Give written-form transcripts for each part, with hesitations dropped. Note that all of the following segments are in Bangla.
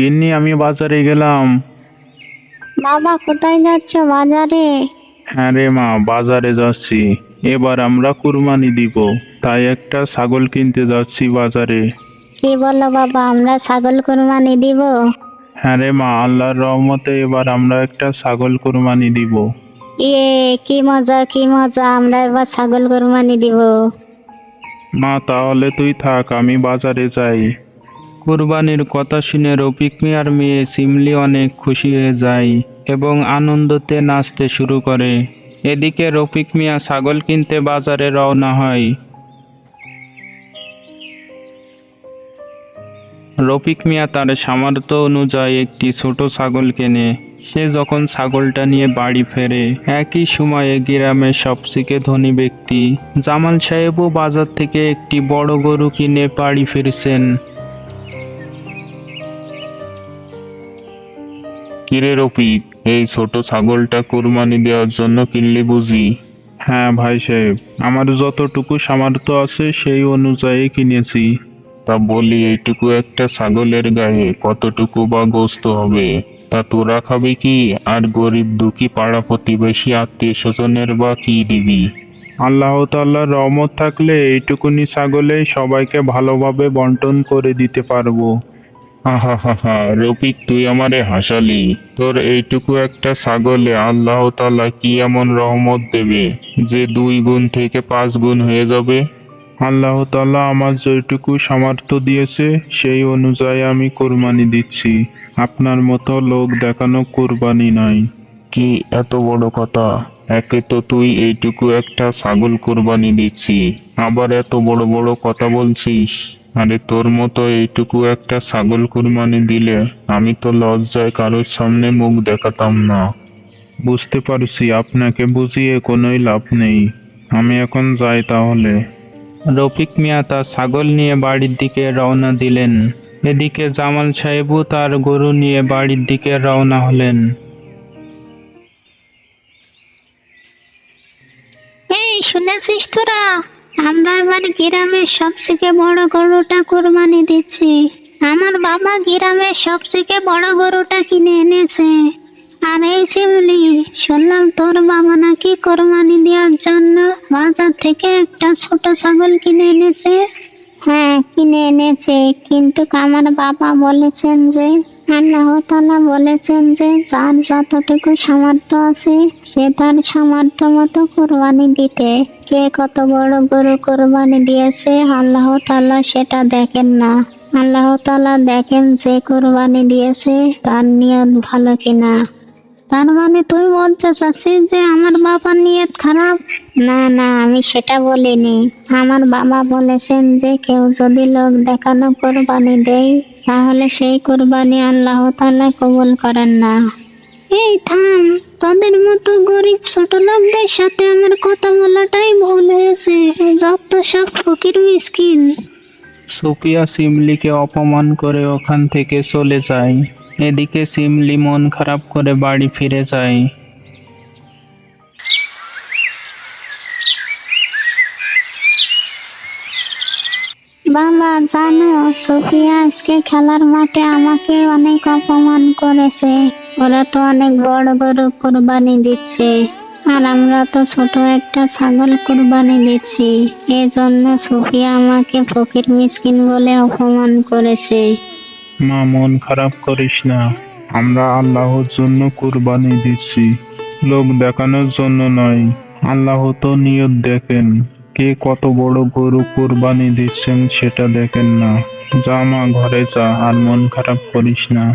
গিন্নি, আমি বাজারে গেলাম। বাবা কোথায় যাচ্ছ? বাজারে? হ্যাঁ রে মা, বাজারে যাচ্ছি। এবার আমরা কুরবানি দিব, তাই একটা ছাগল কিনতে যাচ্ছি বাজারে। কি বলো বাবা, আমরা ছাগল কুরবানি দিব? হ্যাঁ রে মা, আল্লাহর রহমতে এবার আমরা একটা ছাগল কুরবানি দিব। ইয়ে, কি মজা কি মজা, আমরা এবার ছাগল কুরবানি দিব। মা তাহলে তুই থাক, আমি বাজারে যাই। কুরবানির কথা শুনে রফিক মিয়ার মেয়ে সিমলি অনেক খুশি হয়ে যায় এবং আনন্দতে নাচতে শুরু করে। এদিকে রফিক মিয়া ছাগল কিনতে বাজারে রওনা হয়। রফিক মিয়া তার সামর্থ্য অনুযায়ী একটি ছোট ছাগল কেনে। সে যখন ছাগলটা নিয়ে বাড়ি ফেরে, একই সময়ে গ্রামের সবথেকে ধনী ব্যক্তি জামাল সাহেবও বাজার থেকে একটি বড় গরু কিনে বাড়ি ফিরছেন। কিরে রফিক, এই ছোট ছাগলটা কুরবানি দেওয়ার জন্য কিনলি বুঝি? হ্যাঁ ভাই সাহেব, আমার যতটুকু সামর্থ্য আছে সেই অনুযায়ী কিনেছি। তা বলি, এইটুকু একটা ছাগলের গায়ে কতটুকু বা গোস্ত হবে? তা তোরা খাবি কি, আর গরিব দুঃখী পাড়া প্রতিবেশী আত্মীয় স্বজনের বা কি দিবি? আল্লাহ তাআলার রহমত থাকলে এইটুকুনি ছাগলেই সবাইকে ভালোভাবে বন্টন করে দিতে পারবো। হা হা হা, রফিক তুই আমারে হাসালি। তোর এইটুকু একটা ছাগলে আল্লাহ তাআলা কি এমন রহমত দেবে যে 2 গুণ থেকে 5 গুণ হয়ে যাবে? আল্লাহ তাআলা আমার যেটুকু সামর্থ্য দিয়েছে সেই অনুযায়ী আমি কোরবানি দিচ্ছি। আপনার মতো লোক দেখানো কোরবানি নয়। কি এত বড় কথা! একে তো তুই এইটুকু একটা ছাগল কোরবানি দিচ্ছি, আবার এত বড় বড় কথা বলছিস। আরে তোর মতো এইটুকু একটা ছাগল কুরবানি দিলে আমি তো লজ্জায় কারোর সামনে মুখ দেখাতাম না। বুঝতে পারছি, আপনাকে বুঝিয়ে কোনোই লাভ নেই। আমি এখন যাই তাহলে। রফিক মিয়া তার ছাগল নিয়ে বাড়ির দিকে রওনা দিলেন। এদিকে জামাল সাহেবও তার গরু নিয়ে বাড়ির দিকে রওনা হলেন। এই শুনেছিস তোরা, আমরা এবার গ্রামের সবথেকে বড় গরুটা কুরবানি দিচ্ছি। আমার বাবা গ্রামের সবথেকে বড় গরুটা কিনে এনেছে। আর এই শিউলি, শুনলাম তোর বাবা নাকি কোরবানি দেওয়ার জন্য বাজার থেকে একটা ছোট ছাগল কিনে এনেছে। হ্যাঁ, কিনে এনেছে, কিন্তু আমার বাবা বলেছেন যে আল্লাহ তাআলা বলেছেন যে যার যতটুকু সামর্থ্য আছে সে তার সামর্থ্য মতো কোরবানি দিতে। কে কত বড় গরু কোরবানি দিয়েছে আল্লাহ তাআলা সেটা দেখেন না। আল্লাহ তাআলা দেখেন যে কোরবানি দিয়েছে তার নিয়ত ভালো কিনা। তার মানে তুই বলতে চাচ্ছিস যে আমার বাবার নিয়ত খারাপ? না না, আমি সেটা বলিনি। আমার বাবা বলেছেন যে কেউ যদি লোক দেখানো কোরবানি দেয় তাহলে সেই কোরবানি আল্লাহ তাআলা কবুল করেন না। এই থাম, তোদের মতো গরিব ছোট লোকদের সাথে আমার কথা বলাটাই ভুল হয়েছে। যত সব ফকির মিসকিন। সুফিয়া সিমলিকে অপমান করে ওখান থেকে চলে যায়। এদিকে সিমলি মন খারাপ করে বাড়ি ফিরে যায়। বাবা জানো, সোফিয়া আজকে খেলার মাঠে আমাকে অনেক অপমান করেছে। ওরা তো অনেক বড় বড় কুরবানি দিচ্ছে, আর আমরা তো ছোট একটা ছাগল কুরবানি দিচ্ছি। এজন্য সোফিয়া আমাকে ফকির মিসকিন বলে অপমান করেছে। মা, মন খারাপ করিস না। আমরা আল্লাহর জন্য কুরবানি দিচ্ছি, লোক দেখানোর জন্য নয়। আল্লাহ তো নিয়ত দেখেন, কে কত বড় গরু কুরবানি দিচ্ছেন সেটা দেখেন না। যা মা, ঘরে যা, আর মন খারাপ করিস না।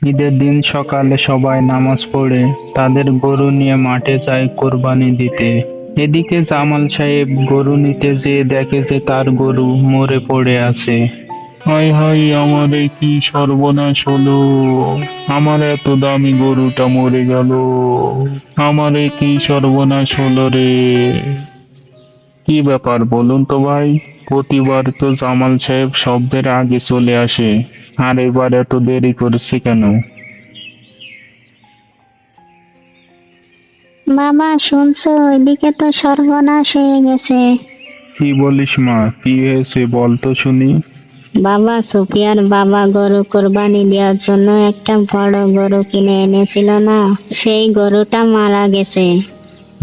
ঈদের দিন সকালে সবাই নামাজ পড়ে তাদের গরু নিয়ে মাঠে যায় কোরবানি দিতে। এদিকে জামাল সাহেব গরু নিতে যেয়ে দেখে যে তার গরু মরে পড়ে আছে। হায় হায়, আমার এ কি সর্বনাশ হলো! আমার এত দামি গরুটা মরে গেল। আমার এ কি সর্বনাশ হলো রে! কি ব্যাপার বলুন তো ভাই? প্রতিবার তো জামাল সাহেব শব্দের আগে চলে আসে, আর এবার এত দেরি করছে কেন? বাবা শুনছো, ওইদিকে তো সর্বনাশ হয়ে গেছে। কি বলিস মা, কি হয়েছে বল তো শুনি। বাবা, সুফিয়ার বাবা গরু কোরবানি দেওয়ার জন্য একটা বড় গরু কিনে এনেছিল না, সেই গরুটা মারা গেছে।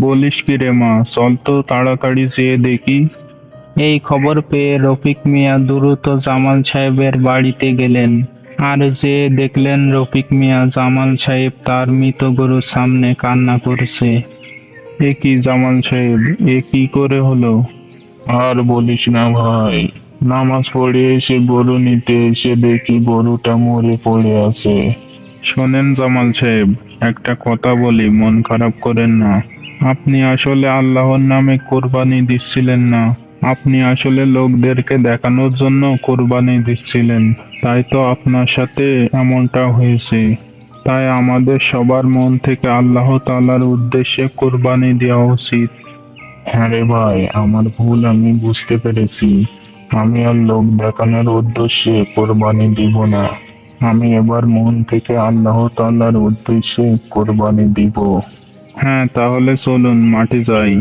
বলিস কি রে মা, চল তো তাড়াতাড়ি যেয়ে দেখি। এই খবর পেয়ে রফিক মিয়া দ্রুত জামাল সাহেবের বাড়িতে গেলেন। আর যে দেখলেন রফিক মিয়া জামাল সাহেব তার মৃত গরুর সামনে কান্না করছে। এ কি জামাল সাহেব, এ কি করে হলো? আর বলিস না ভাই, নামাজ পড়ে এসে গরু নিতে এসে দেখি গরুটা মরে পড়ে আছে। শোনেন জামাল সাহেব, একটা কথা বলি, মন খারাপ করেন না। আপনি আসলে আল্লাহর নামে কোরবানি দিচ্ছিলেন না, আপনি আসলে লোকদেরকে দেখানোর জন্য কোরবানি দিচ্ছিলেন। তাই তো আপনার সাথে এমনটা হয়েছে। তাই আমাদের সবার মন থেকে আল্লাহ তাআলার উদ্দেশ্যে কোরবানি দেওয়া উচিত। হ্যাঁ রে ভাই, আমার ভুল আমি বুঝতে পেরেছি। আমি আর লোক দেখানোর উদ্দেশ্যে কোরবানি দিব না। আমি এবার মন থেকে আল্লাহ তাআলার উদ্দেশ্যে কোরবানি দিব। হ্যাঁ, তাহলে চলুন মাঠে যাই।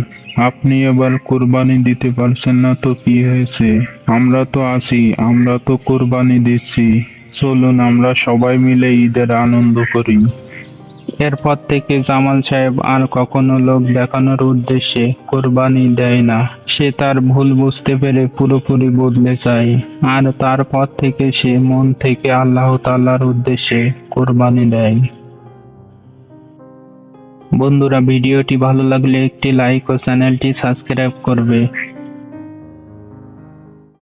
আপনি এবার কোরবানি দিতে পারছেন না তো কি হয়েছে? আমরা তো আছি, আমরা তো কোরবানি দিচ্ছি। চলুন আমরা সবাই মিলে ঈদের আনন্দ করি। এরপর থেকে জামাল সাহেব আর কখনো লোক দেখানোর উদ্দেশ্যে কোরবানি দেয় না। সে তার ভুল বুঝতে পেরে পুরোপুরি বদলে যায়। আর তারপর থেকে সে মন থেকে আল্লাহ তাআলার উদ্দেশ্যে কোরবানি দেয়। বন্ধুরা, ভিডিওটি ভালো লাগলে একটি লাইক ও চ্যানেলটি সাবস্ক্রাইব করবে।